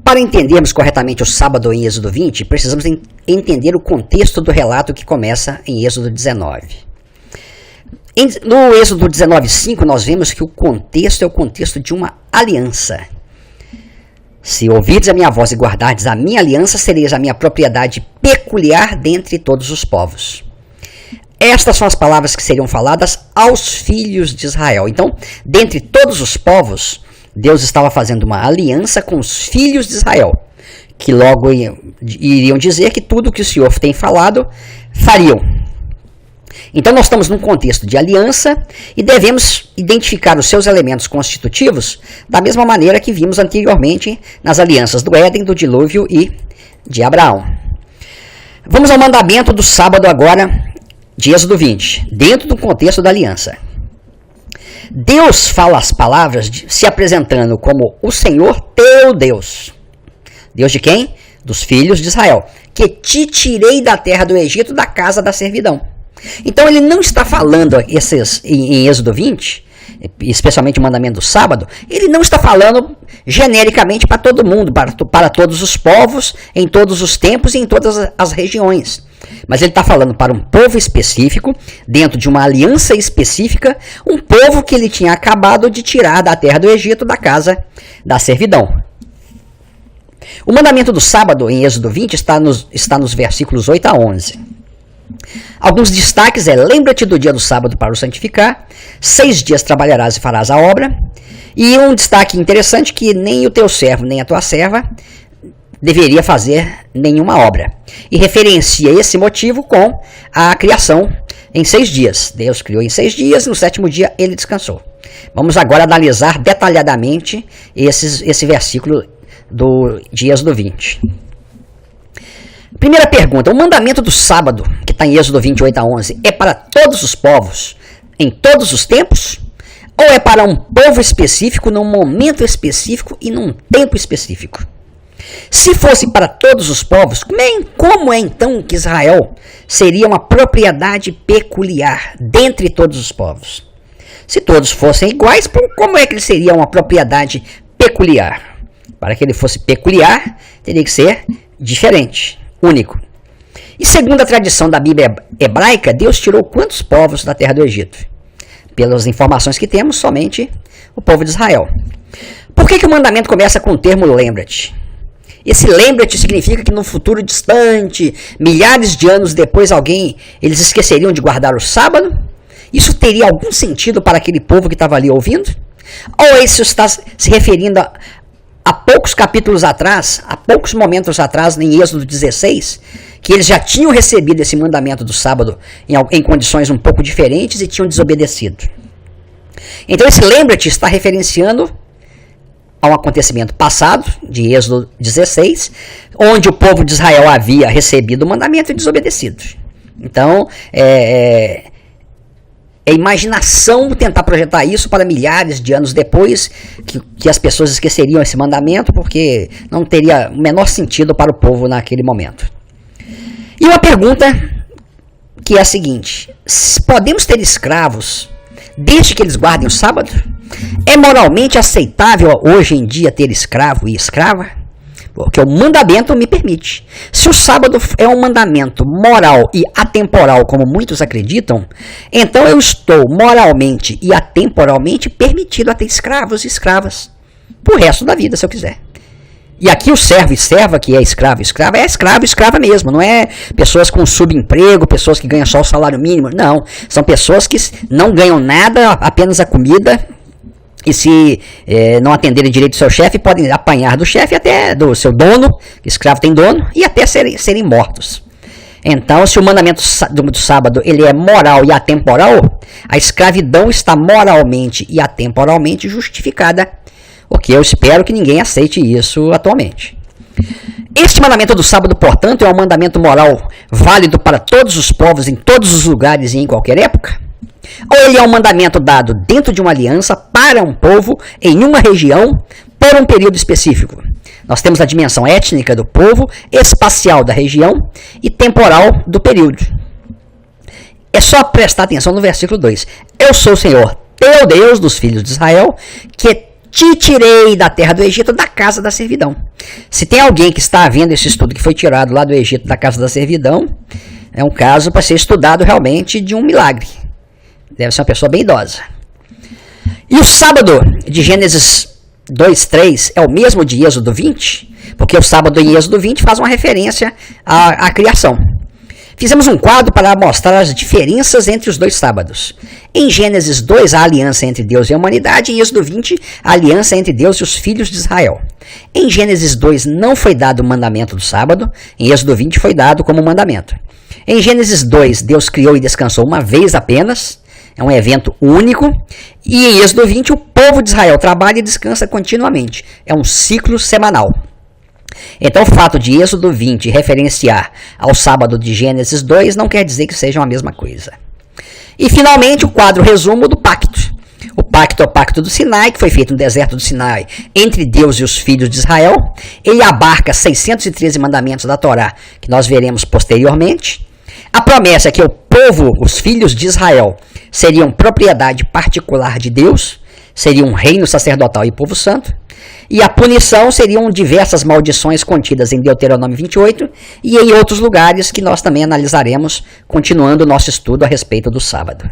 Para entendermos corretamente o sábado em Êxodo 20, precisamos entender o contexto do relato que começa em Êxodo 19. No Êxodo 19:5, nós vemos que o contexto é o contexto de uma aliança. Se ouvirdes a minha voz e guardardes a minha aliança, sereis a minha propriedade peculiar dentre todos os povos. Estas são as palavras que seriam faladas aos filhos de Israel. Então, dentre todos os povos, Deus estava fazendo uma aliança com os filhos de Israel, que logo iriam dizer que tudo que o Senhor tem falado, fariam. Então nós estamos num contexto de aliança e devemos identificar os seus elementos constitutivos da mesma maneira que vimos anteriormente nas alianças do Éden, do dilúvio e de Abraão. Vamos ao mandamento do sábado agora, de Êxodo 20, dentro do contexto da aliança. Deus fala as palavras se apresentando como o Senhor teu Deus. Deus de quem? Dos filhos de Israel. Que te tirei da terra do Egito, da casa da servidão. Então ele não está falando em Êxodo 20, especialmente o mandamento do sábado, ele não está falando genericamente para todo mundo, para todos os povos, em todos os tempos e em todas as regiões. Mas ele está falando para um povo específico, dentro de uma aliança específica, um povo que ele tinha acabado de tirar da terra do Egito, da casa da servidão. O mandamento do sábado em Êxodo 20 está nos versículos 8 a 11. Alguns destaques lembra-te do dia do sábado para o santificar, 6 dias trabalharás e farás a obra, e um destaque interessante que nem o teu servo nem a tua serva deveria fazer nenhuma obra, e referencia esse motivo com a criação em 6 dias. Deus criou em 6 dias e no 7º dia ele descansou. Vamos agora analisar detalhadamente esse versículo de Êxodo 20. Primeira pergunta, o mandamento do sábado, que está em Êxodo 28 a 11, é para todos os povos, em todos os tempos? Ou é para um povo específico, num momento específico e num tempo específico? Se fosse para todos os povos, como é então que Israel seria uma propriedade peculiar dentre todos os povos? Se todos fossem iguais, como é que ele seria uma propriedade peculiar? Para que ele fosse peculiar, teria que ser diferente. Único. E segundo a tradição da Bíblia hebraica, Deus tirou quantos povos da terra do Egito? Pelas informações que temos, somente o povo de Israel. Por que o mandamento começa com o termo lembra-te? Esse lembra-te significa que no futuro distante, milhares de anos depois, eles esqueceriam de guardar o sábado? Isso teria algum sentido para aquele povo que estava ali ouvindo? Ou isso está se referindo a poucos capítulos atrás, a poucos momentos atrás, em Êxodo 16, que eles já tinham recebido esse mandamento do sábado em condições um pouco diferentes e tinham desobedecido. Então esse lembra-te está referenciando a um acontecimento passado, de Êxodo 16, onde o povo de Israel havia recebido o mandamento e desobedecido. Então, é imaginação tentar projetar isso para milhares de anos depois, que as pessoas esqueceriam esse mandamento, porque não teria o menor sentido para o povo naquele momento. E uma pergunta que é a seguinte: podemos ter escravos desde que eles guardem o sábado? É moralmente aceitável hoje em dia ter escravo e escrava? Porque o mandamento me permite. Se o sábado é um mandamento moral e atemporal, como muitos acreditam, então eu estou moralmente e atemporalmente permitido a ter escravos e escravas pro resto da vida, se eu quiser. E aqui o servo e serva, que é escravo e escrava, é escravo e escrava mesmo. Não é pessoas com subemprego, pessoas que ganham só o salário mínimo. Não, são pessoas que não ganham nada, apenas a comida. E se não atenderem direito ao seu chefe, podem apanhar do chefe, até do seu dono, escravo tem dono, e até serem mortos. Então, se o mandamento do sábado ele é moral e atemporal, a escravidão está moralmente e atemporalmente justificada, o que eu espero que ninguém aceite isso atualmente. Este mandamento do sábado, portanto, é um mandamento moral válido para todos os povos, em todos os lugares e em qualquer época? Ou ele é um mandamento dado dentro de uma aliança para um povo em uma região por um período específico? Nós temos a dimensão étnica do povo, espacial da região e temporal do período. É só prestar atenção no versículo 2. Eu sou o Senhor, teu Deus dos filhos de Israel, que te tirei da terra do Egito, da casa da servidão. Se tem alguém que está vendo esse estudo que foi tirado lá do Egito, da casa da servidão, é um caso para ser estudado realmente de um milagre. Deve ser uma pessoa bem idosa. E o sábado de Gênesis 2:3 é o mesmo de Êxodo 20, porque o sábado em Êxodo 20 faz uma referência à criação. Fizemos um quadro para mostrar as diferenças entre os dois sábados. Em Gênesis 2, a aliança entre Deus e a humanidade. Em Êxodo 20, a aliança entre Deus e os filhos de Israel. Em Gênesis 2 não foi dado o mandamento do sábado. Em Êxodo 20 foi dado como mandamento. Em Gênesis 2, Deus criou e descansou uma vez apenas. É um evento único. E em Êxodo 20, o povo de Israel trabalha e descansa continuamente. É um ciclo semanal. Então, o fato de Êxodo 20 referenciar ao sábado de Gênesis 2 não quer dizer que sejam a mesma coisa. E, finalmente, o quadro resumo do pacto. O pacto é o pacto do Sinai, que foi feito no deserto do Sinai entre Deus e os filhos de Israel. Ele abarca 613 mandamentos da Torá, que nós veremos posteriormente. A promessa é que o povo, os filhos de Israel, seriam propriedade particular de Deus, seriam um reino sacerdotal e povo santo. E a punição seriam diversas maldições contidas em Deuteronômio 28 e em outros lugares que nós também analisaremos, continuando o nosso estudo a respeito do sábado.